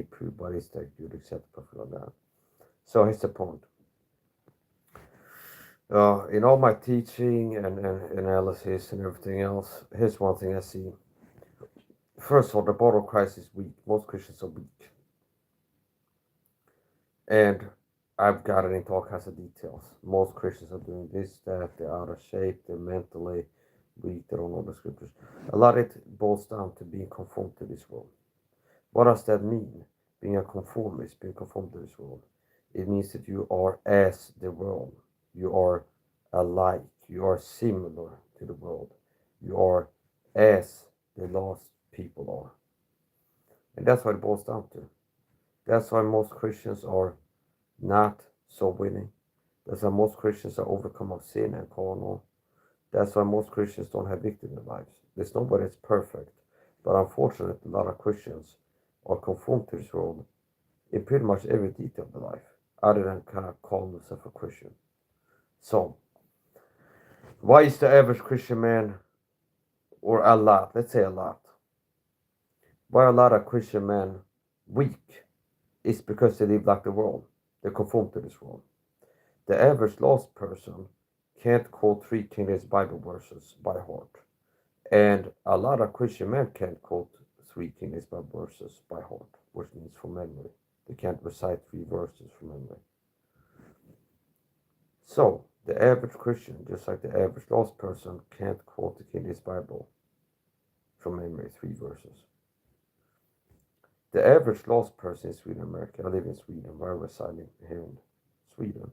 prove what is that good, accept, perfect like that. So here's the point. In all my teaching and analysis and everything else, here's one thing I see. First of all, the body of Christ is weak. Most Christians are weak. And I've gotten into all kinds of details. Most Christians are doing this, that, they're out of shape, they're mentally weak, they don't know the scriptures. A lot of it boils down to being conformed to this world. What does that mean? Being a conformist, being conformed to this world. It means that you are as the world. You are alike. You are similar to the world. You are as the lost people are. And that's what it boils down to. That's why most Christians are not so winning. That's why most Christians are overcome of sin and carnal. That's why most Christians don't have victory in their lives. There's nobody that's perfect. But unfortunately, a lot of Christians are conformed to this world in pretty much every detail of their life, other than kind of calling themselves a Christian. So, why is the average Christian man, or a lot, let's say a lot, why are a lot of Christian men weak? It's because they live like the world. They're conformed to this world. The average lost person can't quote 3 Kings Bible verses by heart. And a lot of Christian men can't quote 3 Kings Bible verses by heart, which means from memory. They can't recite 3 verses from memory. So, the average Christian, just like the average lost person, can't quote the King James Bible from memory, 3 verses. The average lost person in Sweden, America, I live in Sweden, where I'm residing here in Sweden.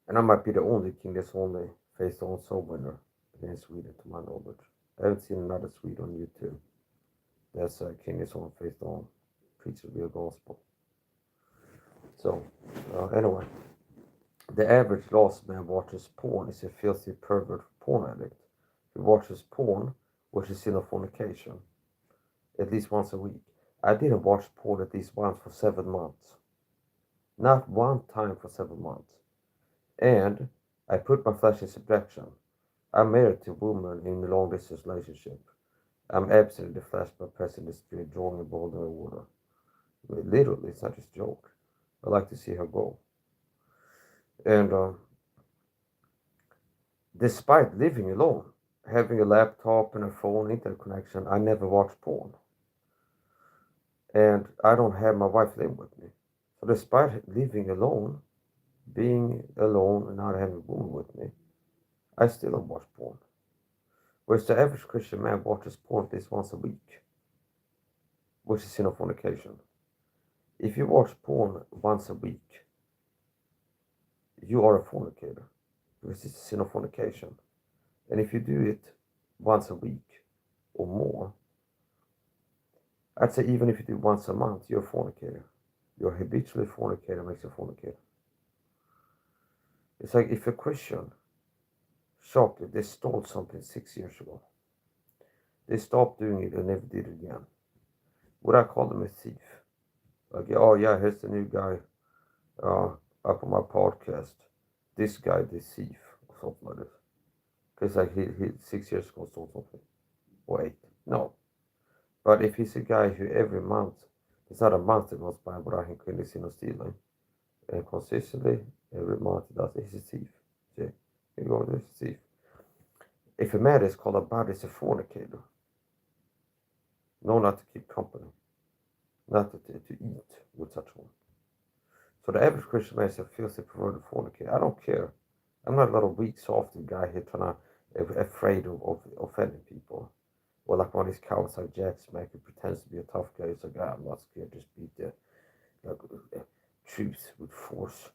And I might be the only king that's only faced on soul winner in Sweden, to my knowledge. I haven't seen another Swede on YouTube that's a king that's on faced on preach the real gospel. So, anyway, the average lost man watches porn is a filthy pervert porn addict who watches porn, which is sin of fornication, at least once a week. I didn't watch porn at least once for 7 months. Not one time for 7 months. And I put my flesh in subjection. I'm married to a woman in a long distance relationship. I'm absent in the flesh but present in the spirit, drawing a boulder of water. Literally, it's not just a joke. I like to see her go. And despite living alone, having a laptop and a phone, internet connection, I never watch porn. And I don't have my wife living with me. So despite living alone, being alone and not having a woman with me, I still don't watch porn. Whereas the average Christian man watches porn at least once a week, which is sin of fornication. If you watch porn once a week, you are a fornicator, because it's a sin of fornication. And if you do it once a week or more, I'd say even if you do it once a month, you're a fornicator. You're habitually fornicator makes you a fornicator. It's like if a Christian shortly they stole something 6 years ago, they stopped doing it and never did it again. Would I call them a thief? Like, oh yeah, here's the new guy up on my podcast. This guy, the thief, or something like this. Because like he 6 years ago stole something. Or 8. No. But if he's a guy who every month, it's not a month that goes by without him committing sin or stealing. And consistently, every month he does it, he's a thief. See? You go, there's a thief. If a man is called a bad, is a fornicator. No, not to keep company. Not to eat with such one. So the average Christian man is a filthy, perverted fornicator. I don't care. I'm not a little weak, soft guy here trying to, afraid of offending people. Or like one of these cowards like Jack Smack who pretends to be a tough guy. He's like, I'm not scared, just beat the truth with force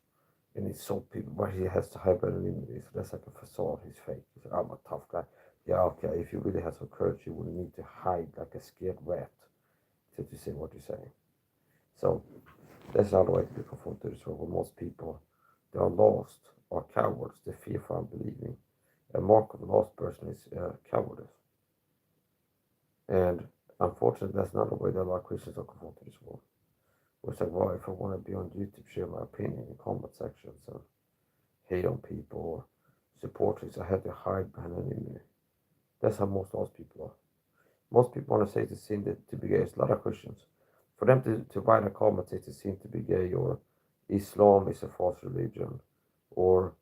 and insult people. But he has to hide anonymity. So that's like a facade. He's fake. He's like, I'm a tough guy. Yeah, okay. If you really have some courage, you wouldn't need to hide like a scared rat to say what you're saying. So that's not the way to be conformed to this world. Most people, they are lost or cowards. They fear for unbelieving. A mark of a lost person is cowardice. And unfortunately, that's not the way that a lot of Christians are conformed to this world. It's like, well, if I want to be on YouTube, share my opinion in comment sections and hate on people or support this, I have to hide behind anonymity. That's how most lost people are. Most people want to say it's a sin to be gay. It's a lot of Christians. For them to write a comment, it's a sin to be gay, or Islam is a false religion, or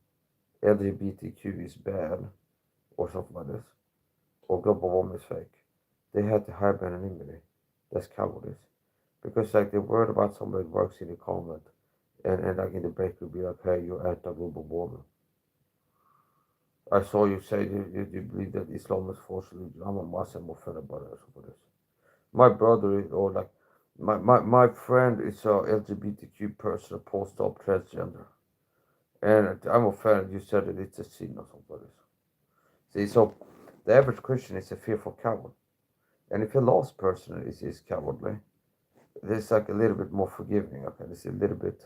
LGBTQ is bad, or something like this, or global warming is fake. They had to hide anonymity. That's cowardice. Because like they're worried about somebody that works in the comment and like in the break will be like, hey, you're anti global warming. I saw you say you believe that Islam is false religion. I'm a Muslim offended by that for this. My brother is, or like my friend is a LGBTQ person, a post-op transgender. And I'm offended you said that it's a sin or something like this. See, so the average Christian is a fearful coward. And if a lost person is cowardly, it's like a little bit more forgiving. Okay, it's a little bit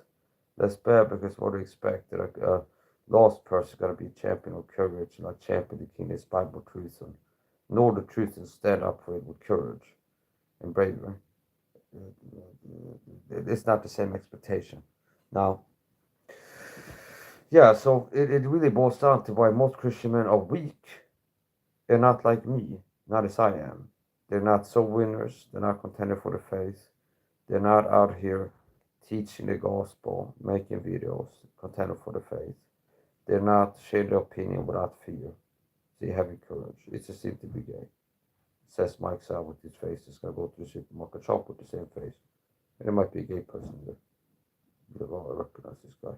less bad because what do you expect? That like a lost person gonna be a champion of courage, like champion the kingdom's Bible truth and know the truth and stand up for it with courage and bravery. It's not the same expectation. Now, yeah, so it really boils down to why most Christian men are weak and not like me, not as I am. They're not so winners, they're not contending for the faith, they're not out here teaching the gospel, making videos, contending for the faith. They're not sharing their opinion without fear. They having courage. It's a sin to be gay. Says Mike Sal with his face. He's gonna go to the supermarket shop with the same face. And there might be a gay person there. You know, I recognize this guy.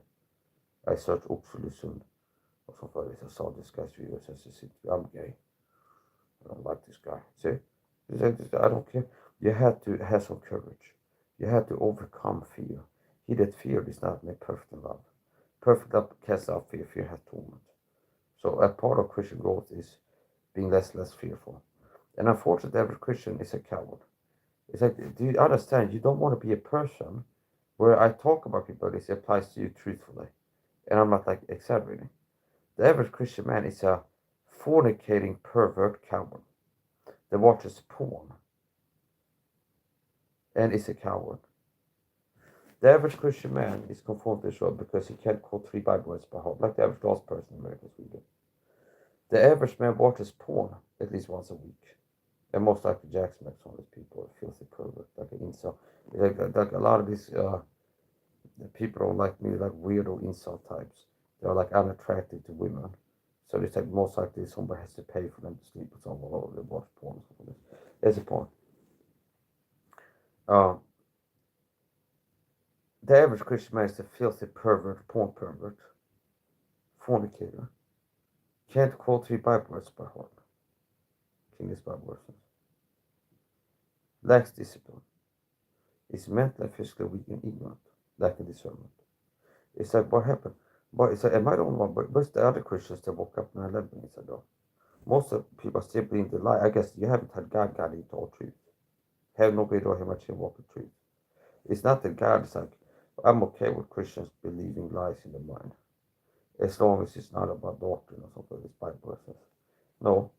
I searched Oxford or something like this. I saw this guy's video. Says I'm gay. I don't like this guy. See? I don't care. You had to have some courage. You had to overcome fear. He that feared is not made perfect in love. Perfect love casts out fear. Fear has torment. So a part of Christian growth is being less fearful. And unfortunately, every Christian is a coward. It's like, do you understand? You don't want to be a person where I talk about people, this applies to you truthfully. And I'm not like exaggerating. The average Christian man is a fornicating pervert coward that watches porn and is a coward. The average Christian man is conformed to Israel because he can't quote 3 Bible words by heart, like the average lost person in America we do. The average man watches porn at least once a week. And most likely Jackson makes one of these people a filthy pervert, like an incel. Like a lot of these people don't like me, like weirdo incel types. They're like unattractive to women. So it's like most likely somebody has to pay for them to sleep with someone or they watch porn. There's a point. Uh, the average Christian man is a filthy pervert, porn pervert, fornicator. Can't quote 3 Bible verses by heart. King's Bible verses. Lacks discipline. Is mentally and physically weak and ignorant. Lacking discernment. It's like, what happened? But it's like, am I the only one? But where's the other Christians that woke up 9/11? It's like, oh. Most of the people still believe the lie. I guess you haven't had God guide you to all truth. Have no greater or him much walk with truth. It's not that God is like, I'm okay with Christians believing lies in their mind. As long as it's not about doctrine or something like this Bible verses. No,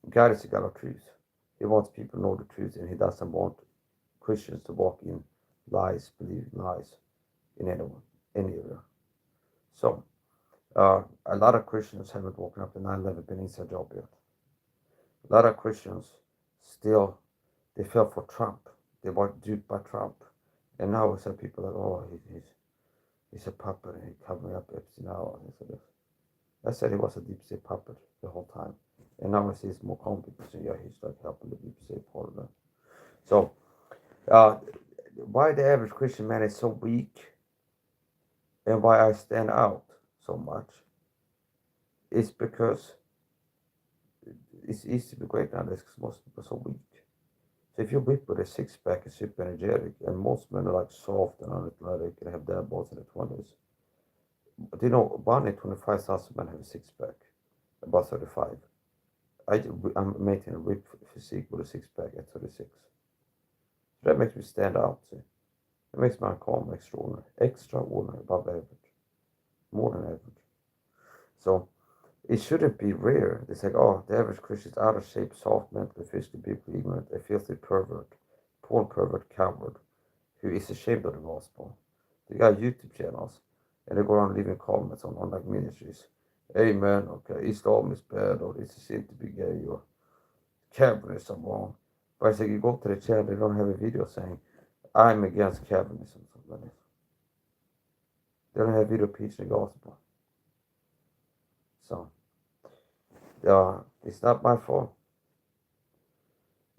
God is a God of truth. He wants people to know the truth and he doesn't want Christians to walk in lies, believing lies in any area. So, a lot of Christians haven't woken up to 9/11 been inside job yet. A lot of Christians still, they fell for Trump. They were duped by Trump. And now we say people like, oh, he's a puppet and he's covering up Epstein now. I said he was a deep state puppet the whole time. And now I see it's more common people say, yeah, he's like helping the deep state part of that. So, why the average Christian man is so weak and why I stand out so much is because it's easy to be great nowadays because most people are so weak. So if you're weak with a six pack and super energetic, and most men are like soft and unathletic and have dad balls in their 20s. But you know, 1 in 25,000 men have a six pack, about 35. I'm maintaining a ripped physique with a six pack at 36. So that makes me stand out. See? It makes me calm, extraordinary, above average, more than average. So it shouldn't be rare. It's like, oh, the average Christian is out of shape, soft, mentally, physically, deeply ignorant, a filthy pervert, porn pervert, coward, who is ashamed of the gospel. They got YouTube channels, and they go around leaving comments on like ministries. Amen, okay, Islam is bad, or it's a sin to be gay, or Calvinism wrong. But it's like you go to the chat, they don't have a video saying, I'm against Calvinism, something like this. They don't have a video preaching the gospel. So, it's not my fault.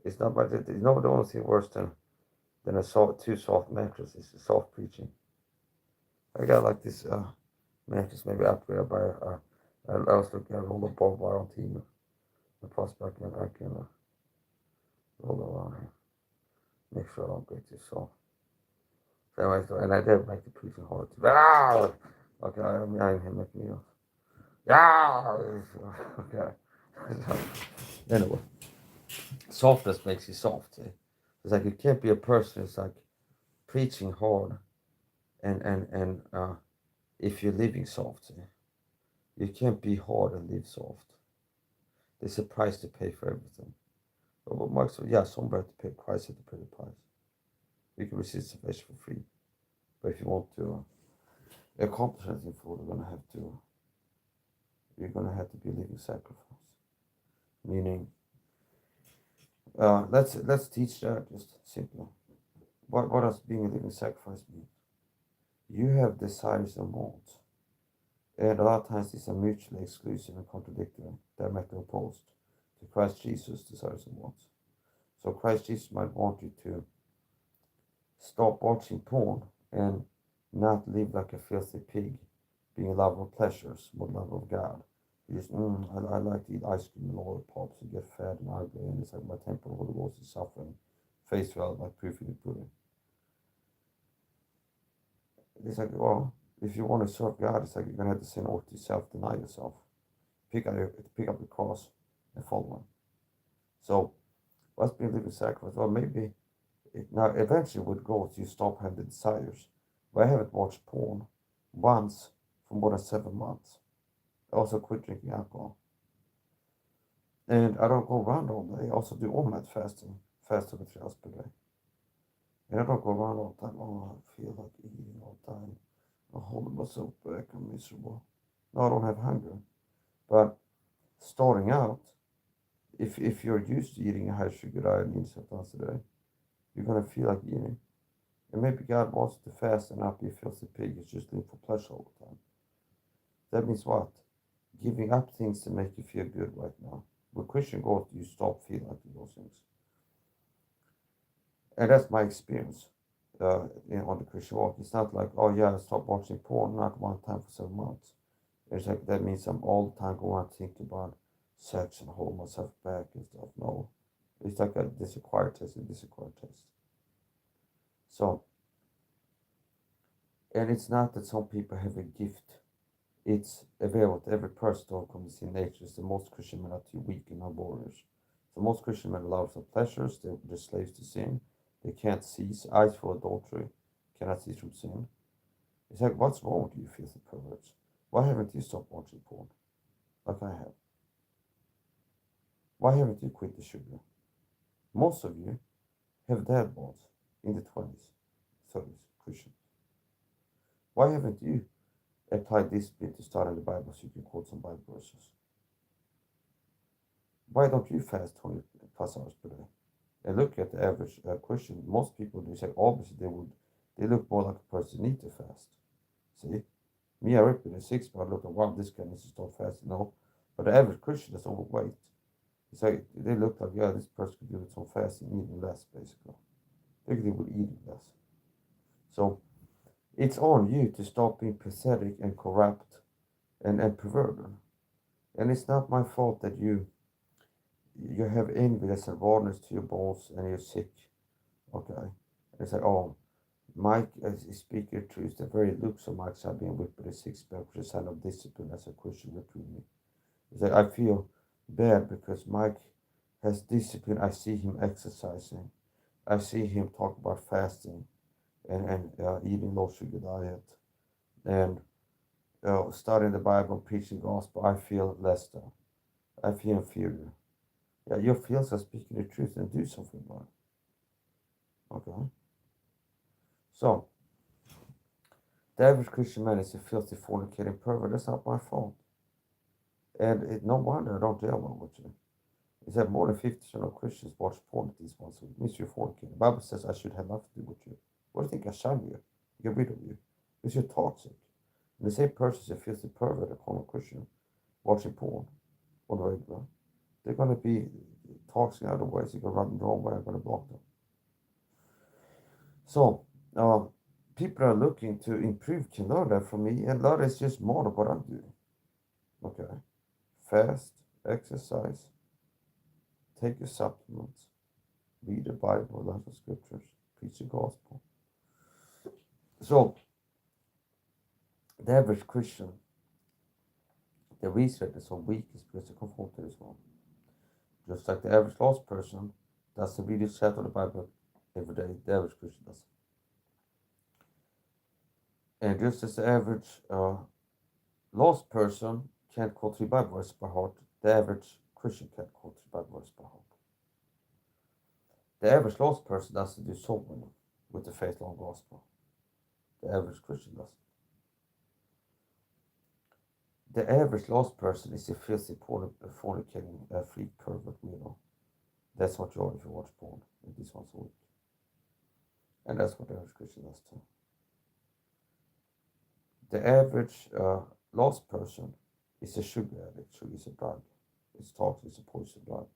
It's not my, you know, the only thing worse than a too soft mattress is the soft preaching. I got like this mattress maybe upgraded by I was looking at all the barbed wire on TV. The prospect I can roll around here. Make sure I don't get too soft. So anyway, and I did make the preaching hard too. Ah! Okay, I ain't here making me. Yeah. Okay. Anyway, softness makes you soft. Eh? It's like you can't be a person. It's like preaching hard, and if you're living soft, eh? You can't be hard and live soft. There's a price to pay for everything. But Mark said, yeah, somebody have to pay. Christ had to pay the price. You can receive salvation for free, but if you want to accomplish anything for it, you're gonna have to be a living sacrifice. Meaning, let's teach that just simply. What does being a living sacrifice mean? You have desires and wants, and a lot of times these are mutually exclusive and contradictory, diametrically opposed to Christ Jesus' desires and wants. So Christ Jesus might want you to stop watching porn and not live like a filthy pig, being a lover of pleasures, more love of God. You just, I like to eat ice cream and lollipops and get fat and ugly, and it's like my temple of the Holy Ghost is suffering. Face value like proof in the pudding. It's like, well, if you want to serve God, it's like you're gonna have to say no to yourself, deny yourself, pick up the cross, and follow Him. So, what's being living sacrifice? Well, maybe now eventually with growth you stop having the desires. But I haven't watched porn once for more than 7 months. I also quit drinking alcohol. And I don't go around all day. I also do overnight fasting, fast over 3 hours per day. And I don't go around all the time, oh, I feel like eating all the time. I'm holding myself back, I'm miserable. No, I don't have hunger. But starting out, if you're used to eating a high sugar diet and eating 7 times a day, you're gonna feel like eating. And maybe God wants to fast and not be a filthy pig. It's just live for pleasure all the time. That means what? Giving up things to make you feel good right now. With Christian growth, you stop feeling like those things. And that's my experience on the Christian walk. It's not like, oh yeah, I stopped watching porn, not one time for 7 months. It's like that means I'm all the time going to think about sex and hold myself back and stuff. No. It's like this acquired taste and this acquired taste. So, and it's not that some people have a gift. It's available to every person to overcome the sin nature. The most Christian men are too weak and not warriors. So most Christian men love some pleasures. They're slaves to sin. They can't cease. Eyes for adultery cannot cease from sin. It's like, what's wrong with you, filthy perverts? Why haven't you stopped watching porn? Like I have. Why haven't you quit the sugar? Most of you have dad bods in the 20s, 30s, Christians. Why haven't you applied discipline to study the Bible so you can quote some Bible verses? Why don't you fast 20 plus hours per day? And look at the average Christian. Most people do say obviously they look more like a person need to fast. See, me I rip in a 6, but I look at wow, this guy needs to start fasting. No, but the average Christian is overweight. It's like they look like yeah, this person could do with some fasting, eating less basically. They would eat less. So it's on you to stop being pathetic and corrupt and perverted. And it's not my fault that you have envy that's rawness to your bones and you're sick. Okay. And it's like, oh, Mike is speaking truth. The very looks of Mike's have been whipped with a 6 pack, which is a sign of discipline as a Christian between me. It's like I feel bad because Mike has discipline. I see him exercising. I see him talk about fasting and eating low sugar diet and studying the Bible, preaching gospel. I feel less than. I feel inferior. Yeah, your feels are speaking the truth and do something about it. Okay. So the average Christian man is a filthy, fornicating pervert. That's not my fault. And no wonder I don't deal well with you. He said more than 50% of Christians watch porn at least once a week. Means you're fornicating. The Bible says I should have nothing to do with you. What do you think? I shun you. Get rid of you. Because you're toxic. And the same person is a filthy pervert, a common Christian, watching porn on the regular. They're going to be toxic otherwise. You're going to run them the wrong way. I'm going to block them. So, people are looking to improve can learn that from me, and that is just more of what I'm doing. Okay. Fast, exercise, take your supplements, read the Bible, learn the scriptures, preach the gospel. So, the average Christian, the reason they're so weak is because they're conformed to this world. Just like the average lost person doesn't read the chat of the Bible every day, the average Christian does. And just as the average lost person can't quote 3 Bible verses by heart, the average Christian can't quote 3 Bible verses by heart. The average lost person doesn't do soul winning with the faith long gospel. The average Christian doesn't. The average lost person is a filthy, fornicating, freak, pervert, weirdo. That's what you are if you watch porn at least once a week. And that's what the average Christian does too. The average lost person is a sugar addict. Sugar is a drug. It's toxic, it's a poison drug.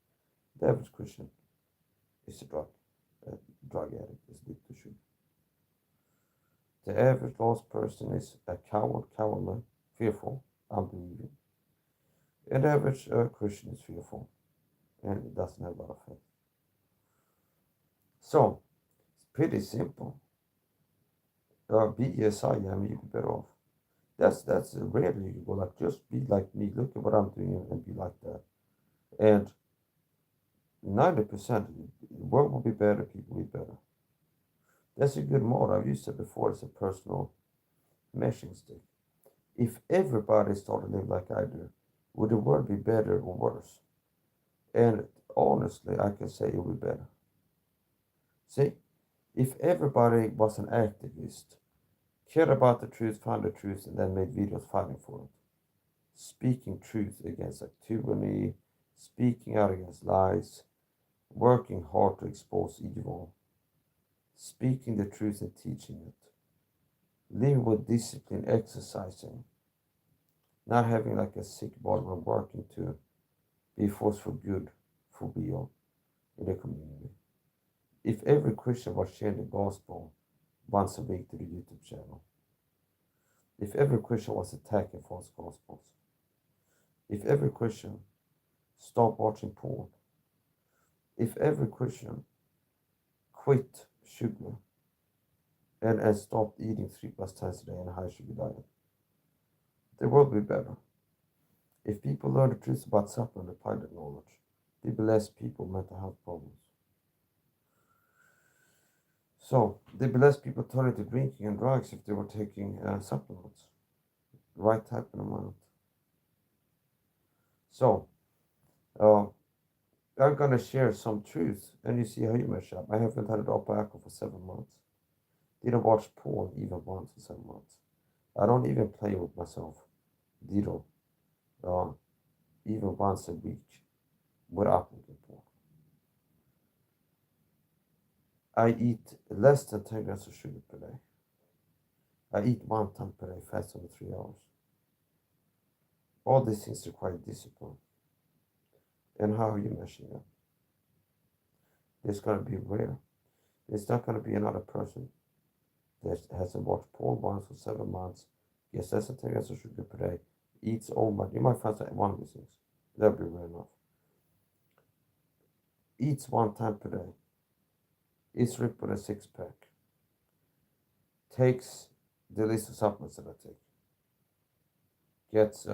The average Christian is a drug addict, is addicted to sugar. The average lost person is a coward, cowardly, fearful, unbelieving. And the average Christian is fearful and doesn't have a lot of faith. So, it's pretty simple. Be as I am, you'll be better off. That's rarely you go like, just be like me, look at what I'm doing and be like that. And 90%, the world will be better, people will be better. That's a good motto. I've used it before as a personal measuring stick. If everybody started to live like I do, would the world be better or worse? And honestly, I can say it would be better. See, if everybody was an activist, cared about the truth, found the truth, and then made videos fighting for it, speaking truth against like tyranny, speaking out against lies, working hard to expose evil, speaking the truth and teaching it, living with discipline, exercising, not having like a sick body when working to be a force for good, for real, in the community. If every Christian was sharing the gospel once a week to the YouTube channel, if every Christian was attacking false gospels, if every Christian stopped watching porn, if every Christian quit sugar and stopped eating 3 plus times a day in a high sugar diet, the world will be better. If people learn the truth about supper and apply that knowledge, there'll be less people with mental health problems. So, there'll be less people turning to drinking and drugs if they were taking supplements, the right type and amount. So, I'm gonna share some truth, and you see how you measure up. I haven't had a drop of alcohol for 7 months. Didn't watch porn even once for 7 months. I don't even play with myself. Zero. Even once a week without looking porn. I eat less than 10 grams of sugar per day. I eat 1 time per day, fast under 3 hours. All these things require discipline. And how are you measuring it? There's gonna be rare. There's not gonna be another person that hasn't watched porn once for 7 months, gets less than 10 grams of sugar per day, eats all my. You might find one of these things. That'll be rare enough. Eats 1 time per day. Is ripped with a 6 pack. Takes the list of supplements that I take. Gets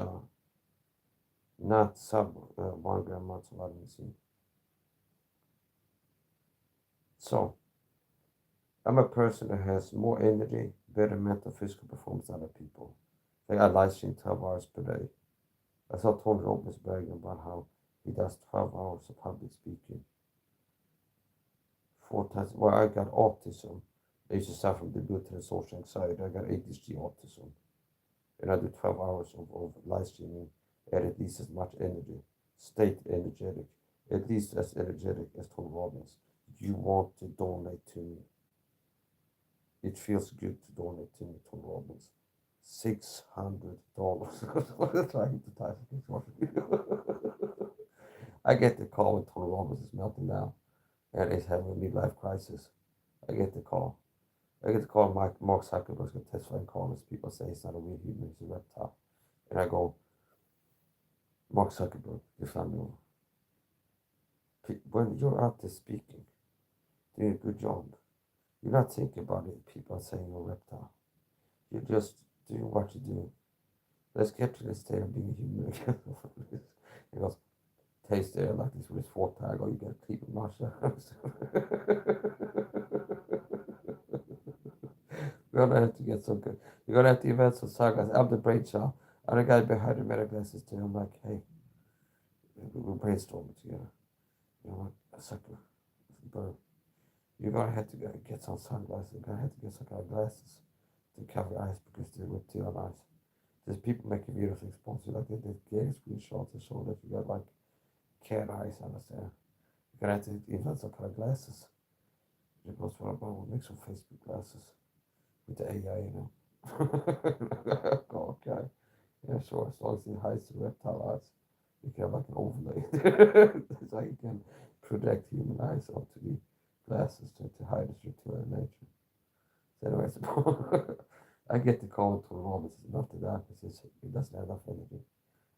not sub 1 gram a month of vitamin C. So, I'm a person that has more energy, better mental, physical performance than other people. Like I live stream 12 hours per day. I saw Tony Robbins bragging about how he does 12 hours of public speaking. 4 times. Well, I got autism. I used to suffer from debilitating social anxiety. I got ADHD autism. And I do 12 hours of live streaming at least as much energy. Stay energetic. at least as energetic as Tony Robbins, you want to donate to me. It feels good to donate to me, Tony Robbins. $600. Trying to type it. I get the call when Tony Robbins is melting down and is having a midlife crisis. I get the call. I get the call. Mark Zuckerberg's going to testify in Congress. People say he's not a real human, he's a reptile. And I go, Mark Zuckerberg, you found me. When you're out there speaking, doing a good job, you're not thinking about it. People are saying you're a reptile. You're just doing what you do. Let's get to the state of being human again. He goes, taste there like this with his fork tag, or you get a clip of Masha. We're gonna have to get some good. You're gonna have to invent some sagas. I'm the brain child. I'm the guy behind the meta glasses too. I'm like, hey, we're brainstorming together. You know what? A sucker. Bird. You're gonna have to get some sunglasses. You're gonna have to get some kind of glasses to cover eyes because they're reptilian eyes. There's people making videos exposing like they did gay screenshots and show that you got like cat eyes, understand? You're gonna have to invent some kind of glasses. It goes, well, we'll make some Facebook glasses with the AI, you know. Okay. Yeah, sure. As long as it hides the reptile eyes, you can have like an overlay. So you can project human eyes onto the glasses to hide its reptilian nature. So anyways, I get the call to Robbins. It's not the darkness. He doesn't have enough energy.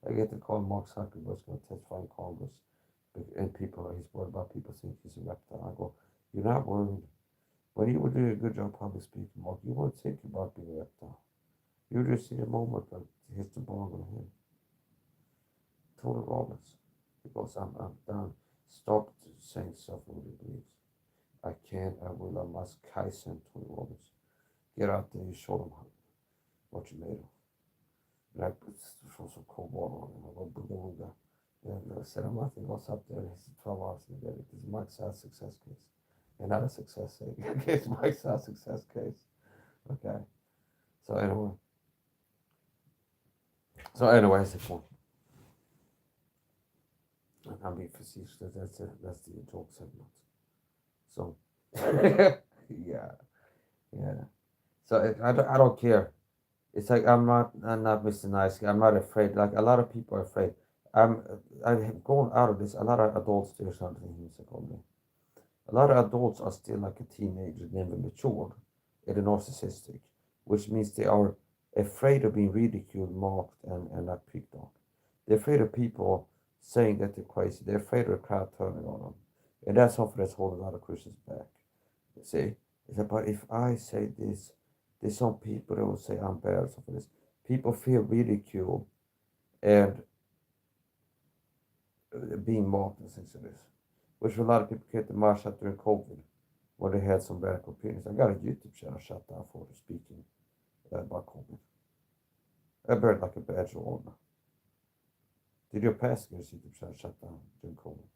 I get the call Mark Zuckerberg's going to testify in Congress. And he's worried about people saying he's a reptile. I go, you're not worried. When you were doing a good job public speaking, Mark, you weren't thinking about being a reptile. You were just in a moment that hits the ball on him. Tony Robbins. Because I'm done. Stop saying stuff nobody believes. I can't, I will, I must. Kaizen Tony Robbins. Get out there, you show them what you made of. And I throw some cold water on him. I go booga booga. And I said, I'm nothing else up there. He's 12 hours to get it. This is Mike's success case. And not a success case. It's Mike's success case. Okay. So anyway. That's the point. And I'm being facetious. That's the joke segment. So yeah. Yeah. So I don't care. It's like I'm not Mr. Nice Guy. I'm not afraid. Like a lot of people are afraid. I'm I have gone out of this. A lot of adults do something musical. A lot of adults are still like a teenager, never matured, and narcissistic, which means they are afraid of being ridiculed, mocked, and not picked on. They're afraid of people saying that they're crazy. They're afraid of the crowd turning on them, and that's something that's holding a lot of Christians back. See, it's about if I say this, there's some people that will say I'm bad or something. This people feel ridiculed and being mocked and things like this, which a lot of people came to my shut during COVID when they had some radical opinions. I got a YouTube channel shut down for speaking about COVID. I buried like a badge of honor. Did your pastor get his YouTube channel shut down during COVID?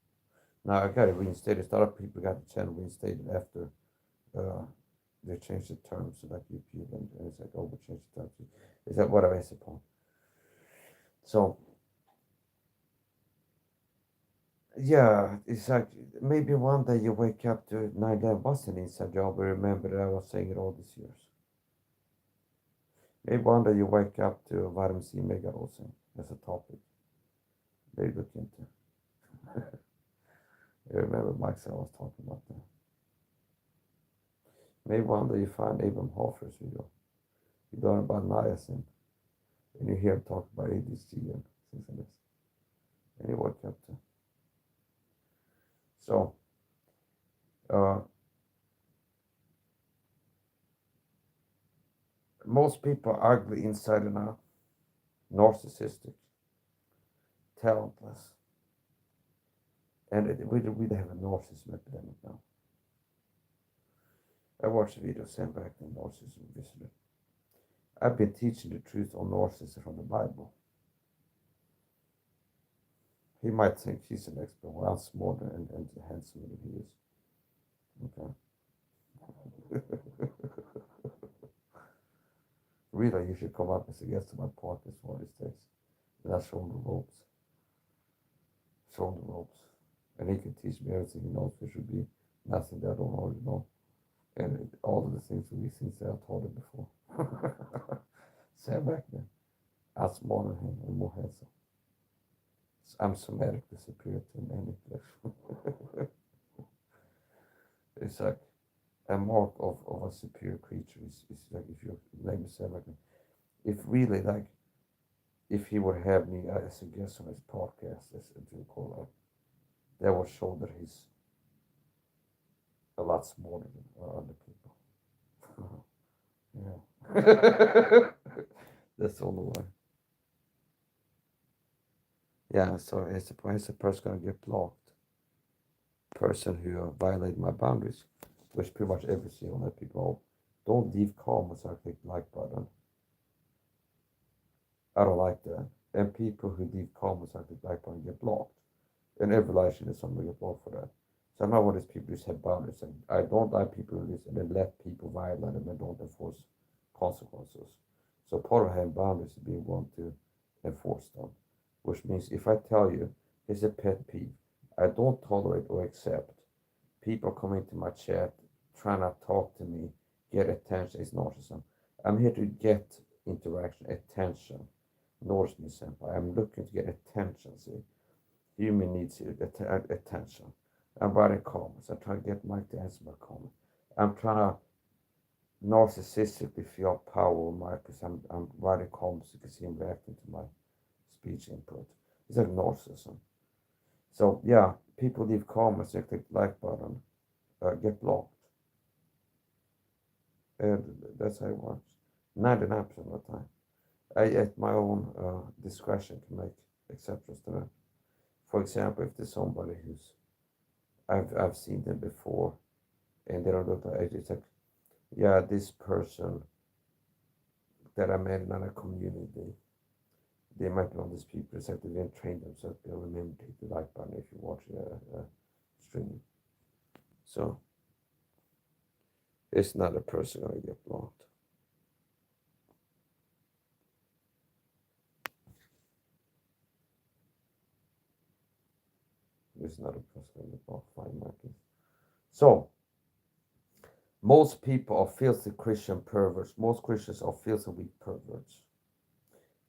Now I got it reinstated. A lot of people got the channel reinstated after they changed the terms so like YouTube and it's like, oh, we changed the terms. Is that what I was upon? So yeah, it's like maybe one day you wake up to 9/11 was an inside job and remember that I was saying it all these years. Maybe one day you wake up to vitamin C mega dosing as a topic. They look into. I remember Mike said I was talking about that. Maybe one day you find Abram Hoffer's video. You learn about niacin and you hear him talk about ADC and things like this. And you wake up to. So uh, most people are ugly inside and out, narcissistic, talentless, and we have a narcissism epidemic now. I watched a video saying back then narcissism visited. I've been teaching the truth on narcissism from the Bible. He might think he's an expert. Well, I'm smarter and handsomer than he is. Okay. Really, you should come up and say yes to my podcast one of these days. And I'll show him the ropes. Show him the ropes. and he can teach me everything he knows. There should be nothing that I don't already know, and all of the things will be things that I taught him before. Sam back then, I'm smarter than him and more handsome. I'm somatically superior to him in any It's like a mark of a superior creature is like if your name is Sam back then. If really like if he would have me as a guest on his podcast, as you call it, that would show that he's a lot smarter than other people. Yeah. That's the only way. Yeah, so is a person gonna get blocked? Person who violate my boundaries, which pretty much every single night people don't leave comments or click like button. I don't like that. And people who leave comments or click like button get blocked. And every relation is somebody get blocked for that. Somehow what is people just have boundaries and I don't like people who listen and then let people violate them and don't enforce consequences. So part of having boundaries is being one to enforce them. Which means if I tell you it's a pet peeve, I don't tolerate or accept people come into my chat trying to talk to me, get attention is narcissism. I'm here to get interaction, attention. Norse me senpai. I'm looking to get attention, see. Human needs attention. I'm writing comments. I'm trying to get Mike to answer my comment. I'm trying to narcissistically feel power over Mike because I'm writing comments. You can see him reacting to my speech input. It's like narcissism. So yeah, people leave comments, they click like button, get blocked. And that's how it works. 99% of the time. I, at my own discretion, can make exceptions to that. For example, if there's somebody who's I've seen them before, and they don't look like it's like, yeah, this person that I met in another community, they might be on this people. It's like they didn't train themselves. They'll remember to hit the like button if you watch a stream. So it's not a person gonna get blocked. It's not a person gonna get blocked. Fine, Marcus. So most people are filthy Christian perverts. Most Christians are filthy weak perverts.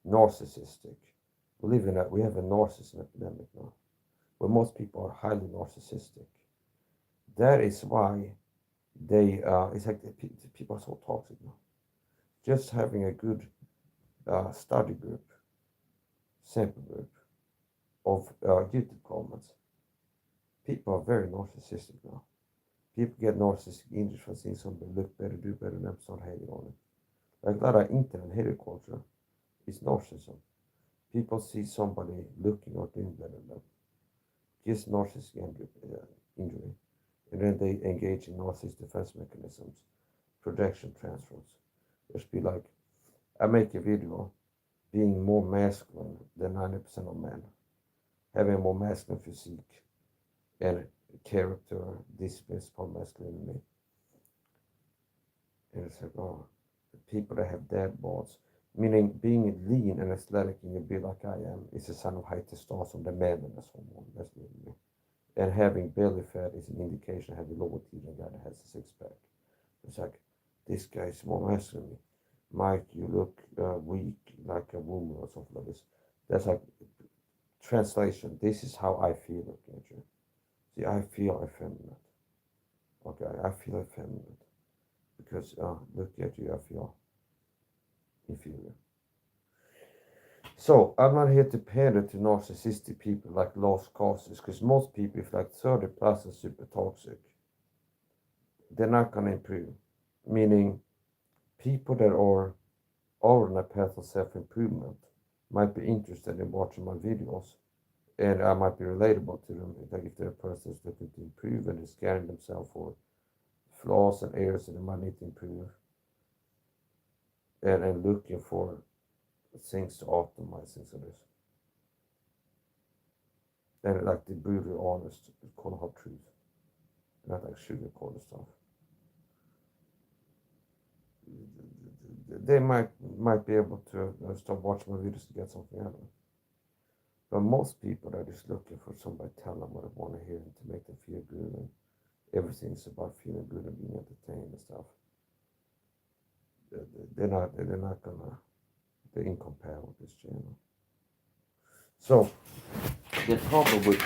Narcissistic. We have a narcissism epidemic now, where most people are highly narcissistic. That is why it's like people are so toxic now. Just having a good study group, sample group of YouTube comments. People are very narcissistic now. People get narcissistic interest from seeing somebody look better, do better, and start hating on it. Like a lot of internet hater culture is narcissism. People see somebody looking or doing better than them. Just narcissistic injury. And then they engage in narcissistic defense mechanisms, projection transfers. Just be like, I make a video being more masculine than 90% of men, having a more masculine physique and character displays upon masculinity. And it's like, oh, people that have dad bods, meaning being lean and athletic in your build like I am is a sign of high testosterone, the manliness hormone. That's me. And having belly fat is an indication of having lower teeth than a guy that has a six pack. It's like, this guy's more masculine. Mike, you look weak like a woman or something like this. That's like translation. This is how I feel looking at you. See, I feel effeminate. Okay, I feel effeminate because looking at you, I feel inferior. So I'm not here to pander to narcissistic people like lost causes, because most people, if like 30 plus and super toxic, they're not gonna improve. Meaning, people that are on a path of self-improvement might be interested in watching my videos, and I might be relatable to them. Like if they're a person who's looking to improve and is scanning themselves for flaws and areas that they might need to improve, and looking for things to optimize things like this. And like the brutally honest, cold hard truth, not like sugarcoated stuff. They might be able to start watching my videos to get something out of it. But most people are just looking for somebody to tell them what they want to hear and to make them feel good, and everything's about feeling good and being entertained and stuff. They're not gonna, they're incompatible with this channel. So the problem with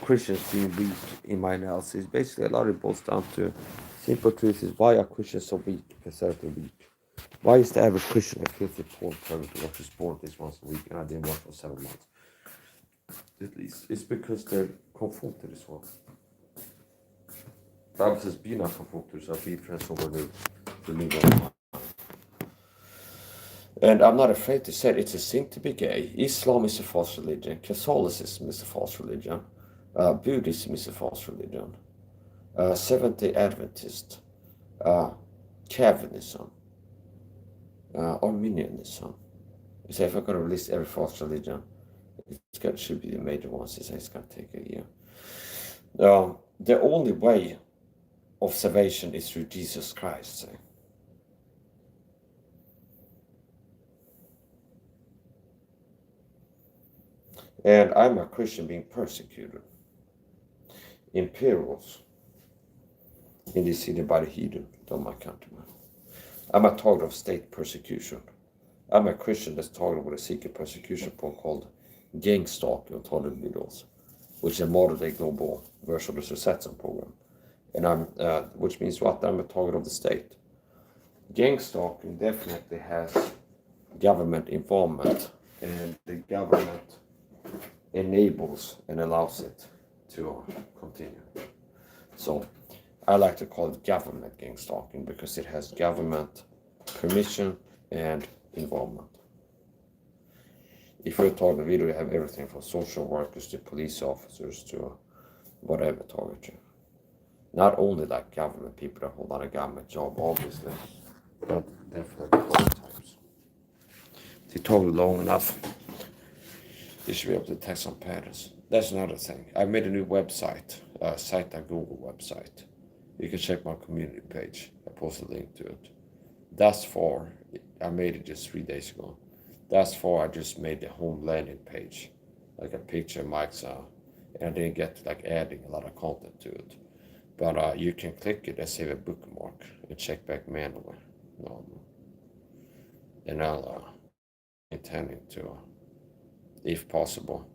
Christians being weak in my analysis, basically a lot of it boils down to simple truth is why are Christians so weak considered they're weak? Why is the average Christian a filthy porn pervert to watch his porn at least once a week and I didn't watch for 7 months? At least it's because they're conformed to this world. Bible says be not conformed to yourself, be transformed by the new world. And I'm not afraid to say it, it's a sin to be gay. Islam is a false religion. Catholicism is a false religion. Buddhism is a false religion. Seventh-day Adventist, Calvinism, Arminianism. You say if I'm going to list every false religion, it should be the major ones. It's going to take a year. The only way of salvation is through Jesus Christ. And I'm a Christian being persecuted in perils in this city by the heathen, though my countrymen. I'm a target of state persecution. I'm a Christian that's targeted with a secret persecution program called gang stalking on targeted videos, which is a modern-day global version of the Succession program. And which means what? I'm a target of the state. Gang stalking definitely has government involvement, and the government enables and allows it to continue. So I like to call it government gang stalking because it has government permission and involvement. If you're targeting video, you have everything from social workers to police officers to whatever target you. Not only like government people that hold on a government job, obviously, but definitely all times. If you talk long enough, you should be able to detect some patterns. That's another thing. I made a new website, a Google website. You can check my community page. I posted a link to it. Thus far, I made it just 3 days ago. Thus far, I just made the home landing page, like a picture, Mike's, and I didn't get to like adding a lot of content to it. But you can click it and save a bookmark and check back manually. No. And I'll intending to, if possible,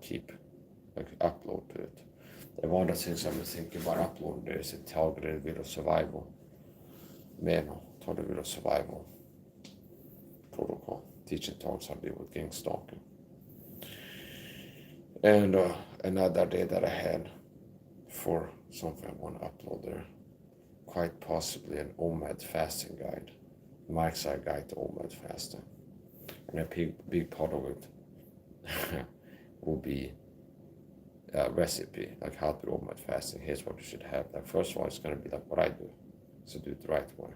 keep like upload to it. And one of the things I've been thinking about uploading there is a targeted video survival manual, targeted video survival protocol, teaching targets how to deal with gang stalking. And another idea that I had for something I want to upload there, quite possibly an OMAD fasting guide, Mike's guide to OMAD fasting. And a big part of it will be a recipe, like how to do OMAD fasting. Here's what you should have. Like first of all, it's going to be like what I do, so do it the right way.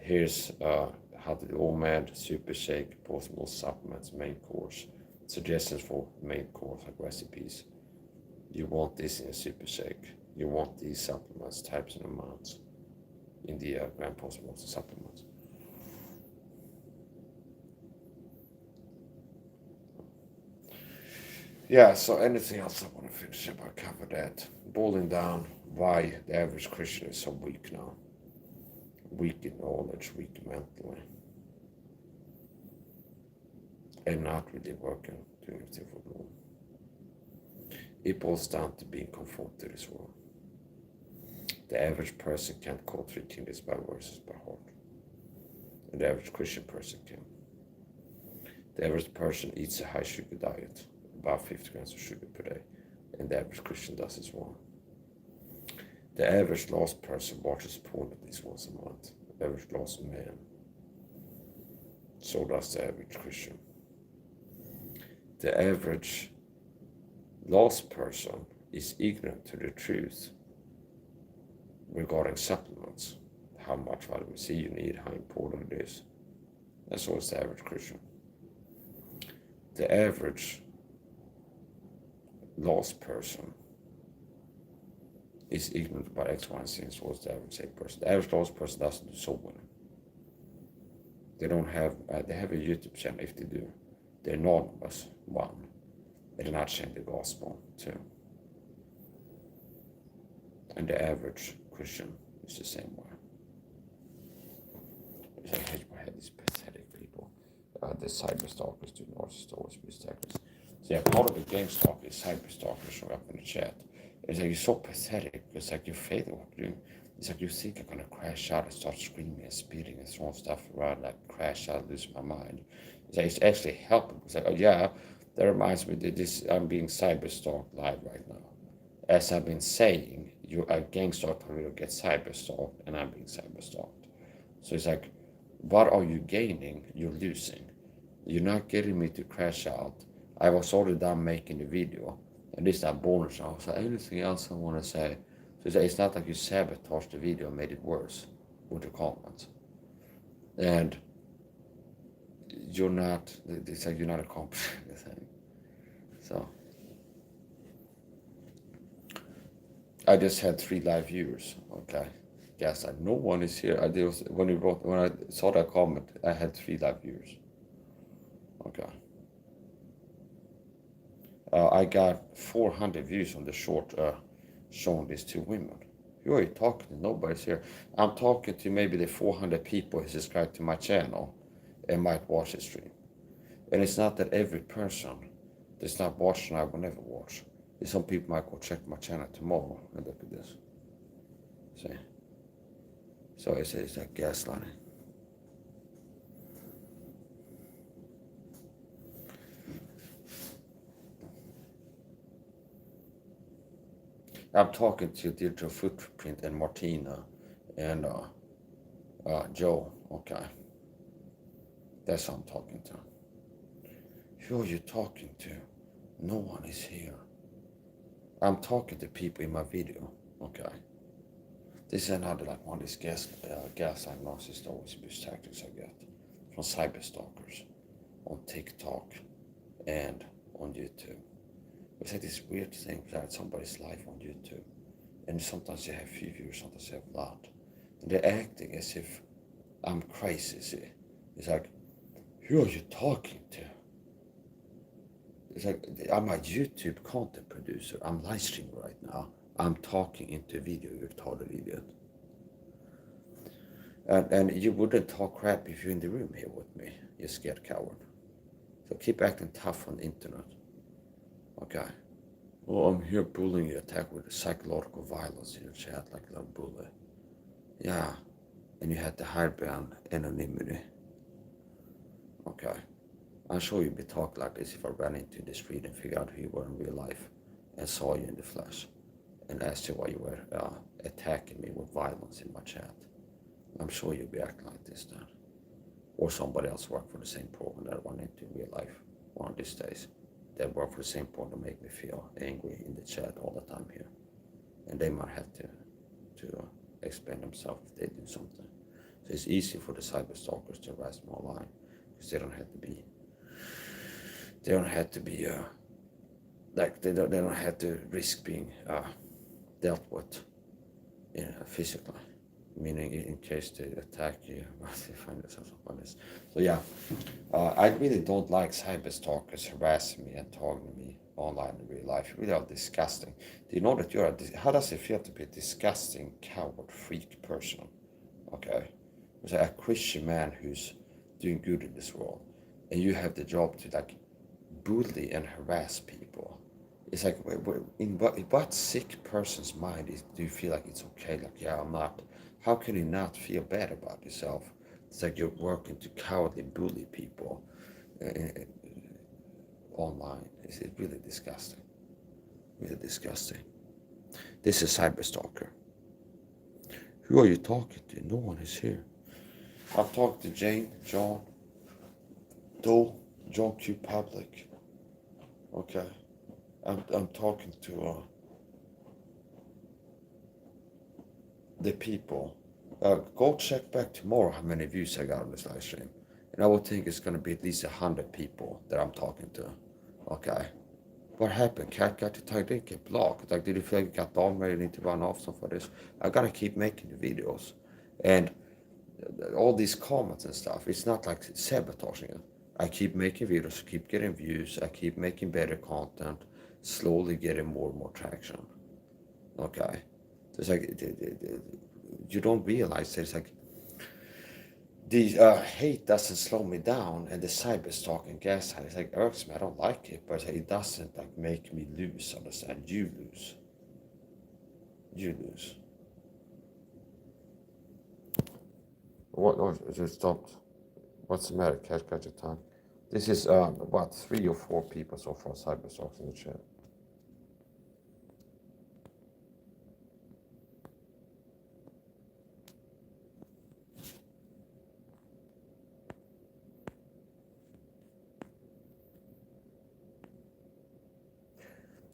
Here's how to do OMAD, super shake, post-meal supplements, main course, suggestions for main course, like recipes. You want this in a super shake. You want these supplements, types and amounts in the grand post-meal supplements. Yeah, so anything else I want to finish up, I'll cover that. Boiling down why the average Christian is so weak now. Weak in knowledge, weak mentally. And not really working, doing anything for the Lord. It boils down to being conformed to this world. The average person can't quote 3 Kingdoms by verses by heart. And the average Christian person can. The average person eats a high sugar diet, about 50 grams of sugar per day, and the average Christian does as well. The average lost person watches porn at least once a month. The average lost man. So does the average Christian. The average lost person is ignorant to the truth regarding supplements, how much vitamin C you need, how important it is. That's always the average Christian. The average lost person is ignorant about X, Y, and Z, so what's the average saved person. The average lost person doesn't do soul winning. They don't have, they have a YouTube channel if they do, The anonymous one, they're not sharing the gospel too. And the average Christian is the same way. I hate these pathetic people. The cyber stalkers do narcissists always be stalkers. So yeah, part of the game stalker is cyber stalkers showing up in the chat. It's like you're so pathetic because like you're failing what you're doing. It's like you think I'm gonna crash out and start screaming and spitting and throwing stuff around, like crash out, lose my mind. It's like it's actually helping. It's like, oh yeah, that reminds me that this I'm being cyber stalked live right now. As I've been saying, you a gang stalker will get cyber stalked, and I'm being cyber stalked. So it's like, what are you gaining? You're losing. You're not getting me to crash out. I was already done making the video, and this is that bonus. I was like, anything else I want to say? So it's not like you sabotaged the video and made it worse with the comments. And you're not, it's like you're not accomplishing anything. So I just had 3 live viewers. Okay. Yes, no one is here. When I saw that comment, I had 3 live viewers. Okay. I got 400 views on the short showing these 2 women. Who are you talking to? Nobody's here. I'm talking to maybe the 400 people who subscribe to my channel and might watch the stream. And it's not that every person that's not watching I will never watch. Some people might go check my channel tomorrow and look at this. See? So it's like gaslighting. I'm talking to Digital Footprint and Martina and Joe. Okay. That's who I'm talking to. Who are you talking to? No one is here. I'm talking to people in my video. Okay. This is another like one of these gaslight narcissist always abuse tactics I get from cyber stalkers on TikTok and on YouTube. It's like this weird thing that somebody's live on YouTube, and sometimes you have few viewers, sometimes you have a lot. And they're acting as if I'm crazy. See? It's like, who are you talking to? It's like, I'm a YouTube content producer. I'm live streaming right now. I'm talking into a video, you retarded idiot. And you wouldn't talk crap if you're in the room here with me, you scared coward. So keep acting tough on the internet. Okay. Well, I'm here bullying you, attack with psychological violence in your chat like a little bully. Yeah. And you had to hide behind anonymity. Okay. I'm sure you'd be talking like this if I ran into the street and figured out who you were in real life and saw you in the flesh and asked you why you were attacking me with violence in my chat. I'm sure you'd be acting like this then. Or somebody else worked for the same program that I run into in real life one of these days. They work for the same program to make me feel angry in the chat all the time here. And they might have to explain themselves if they do something. So it's easy for the cyber stalkers to harass me online because they don't have to be they don't have to risk being dealt with physically, meaning in case they attack you, they find themselves on this. So yeah, I really don't like cyber stalkers harassing me and targeting me online in real life. Really are disgusting. Do you know that how does it feel to be a disgusting, coward, freak person? Okay, there's a Christian man who's doing good in this world, and you have the job to like bully and harass people. It's like, in what sick person's mind do you feel like it's okay? Like, yeah, I'm not. How can you not feel bad about yourself? It's like you're working to cowardly bully people online. It's really disgusting. Really disgusting. This is Cyberstalker. Who are you talking to? No one is here. I've talked to Jane, John, Doe, John Q. Public. Okay. I'm talking to the people. Go check back tomorrow how many views I got on this live stream. And I would think it's going to be at least 100 people that I'm talking to. Okay. What happened? Cat got to tag, didn't get blocked. Like, did you feel like you got down ready, need to run off something for this? I got to keep making the videos. And all these comments and stuff, it's not like sabotaging it. I keep making videos, keep getting views, I keep making better content, slowly getting more and more traction. Okay, it's like you don't realize that it's like the hate doesn't slow me down, and the cyber stalking gaslighting, it's like irks me. I don't like it, but it doesn't like make me lose. Understand? You lose. You lose. What? No, it just stopped. What's the matter? Catch your tongue. This is what 3 or 4 people so far cyber stalks in the chat.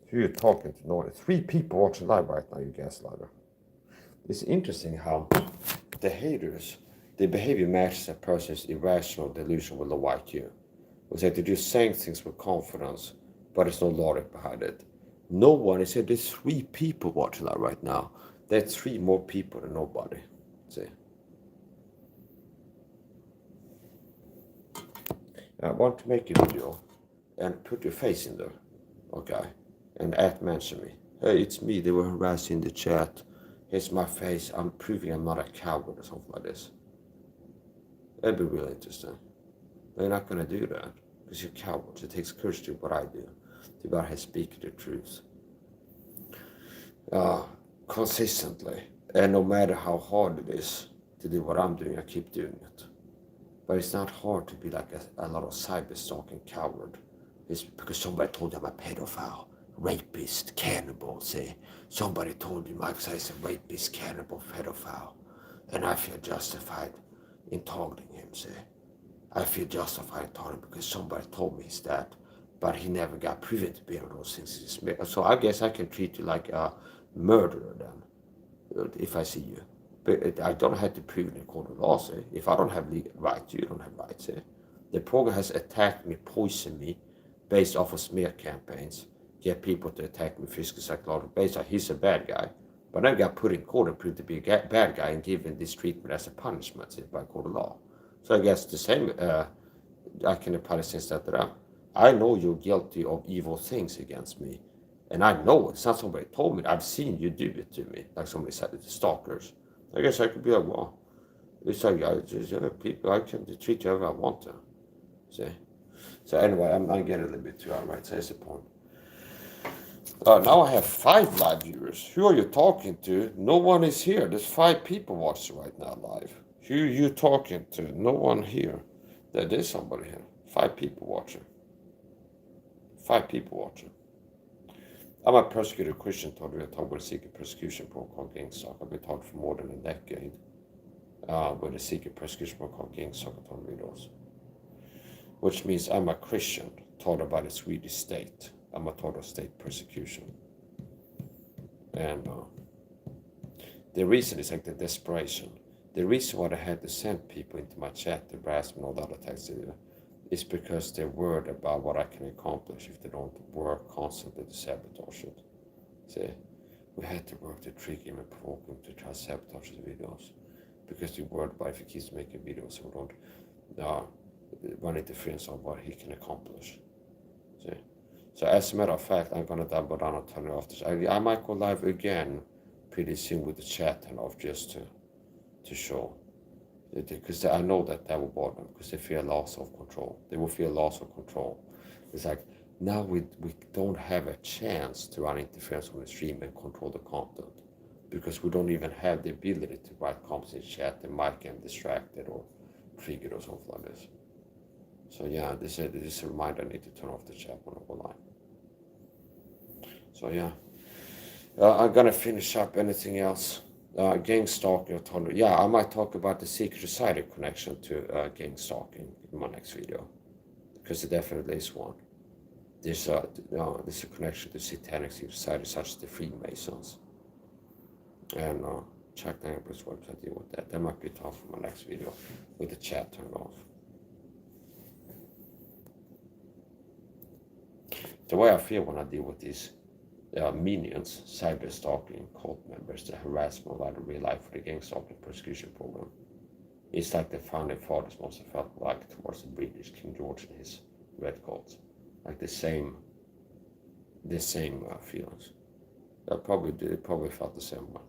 Who are you talking to? No, 3 people watching live right now. You gaslighter. It's interesting how the haters, their behavior matches a person's irrational delusion with low IQ. It's like they're just saying things with confidence, but there's no logic behind it. No one is here. There's 3 people watching that right now. That's 3 more people than nobody. See? I want to make a video and put your face in there, okay? And mention me. Hey, it's me. They were harassing the chat. Here's my face. I'm proving I'm not a coward or something like this. That'd be really interesting. They're not gonna do that because you're cowards. It takes courage to do what I do, to about to speak the truth, consistently, and no matter how hard it is to do what I'm doing, I keep doing it. But it's not hard to be like a lot of cyber stalking coward. It's because somebody told you I'm a pedophile, rapist, cannibal. Say somebody told you Mike says a rapist, cannibal, pedophile, and I feel justified in targeting him. Say. I feel justified in him because somebody told me he's that, but he never got proven to be one of those things. So I guess I can treat you like a murderer then, if I see you. But I don't have to prove it in court of law, say. If I don't have legal rights, you don't have rights, say. The program has attacked me, poisoned me, based off of smear campaigns, get people to attack me physically, psychologically, based on he's a bad guy. But then got put in court and proved to be a bad guy and given this treatment as a punishment, say, by court of law. So I guess the same, I can apply the same stuff to them. I know you're guilty of evil things against me. And I know it's not somebody told me. I've seen you do it to me. Like somebody said, it's stalkers. I guess I could be like, well, it's like, people, I can treat you however I want to. See? So anyway, I'm getting a little bit too out, right? So that's the point. Now I have 5 live viewers. Who are you talking to? No one is here. There's 5 people watching right now live. Who are you talking to? No one here. There is somebody here. 5 people watching. 5 people watching. I'm a persecuted Christian, told you I talk about a secret persecution program called Gangstock. I've been taught for more than a decade with a secret persecution program called Gangstock on videos. Which means I'm a Christian taught by the Swedish state. I'm a total state persecution. And the reason is like the desperation. The reason why I had to send people into my chat to harass me and all the other things to do is because they're worried about what I can accomplish if they don't work constantly to sabotage it. See, we had to work to trick him and provoke him to try to sabotage the videos because we're worried about if he keeps making videos, we don't run interference on what he can accomplish. See, so as a matter of fact, I'm gonna double down and turn it off. I might go live again pretty soon with the chat and off just to show. Because I know that will bother them because they feel loss of control. They will feel loss of control. It's like now we don't have a chance to run interference on the stream and control the content because we don't even have the ability to write comments in chat and might get distracted or triggered or something like this. So yeah, this is a reminder I need to turn off the chat when I go live. So yeah, I'm gonna finish up. Anything else? Gang stalking, yeah, I might talk about the secret society connection to gang stalking in my next video, because it definitely is one. There's a connection to satanic secret societies such as the Freemasons. And Chuck Dangleberg's website deal with that. That might be a talk for my next video with the chat turned off. The way I feel when I deal with these minions, cyber stalking, cult members, the harassment of the real life for the gang stalking persecution program. It's like the founding fathers must have felt like towards the British King George and his red coats, like the same feelings. They probably felt the same one.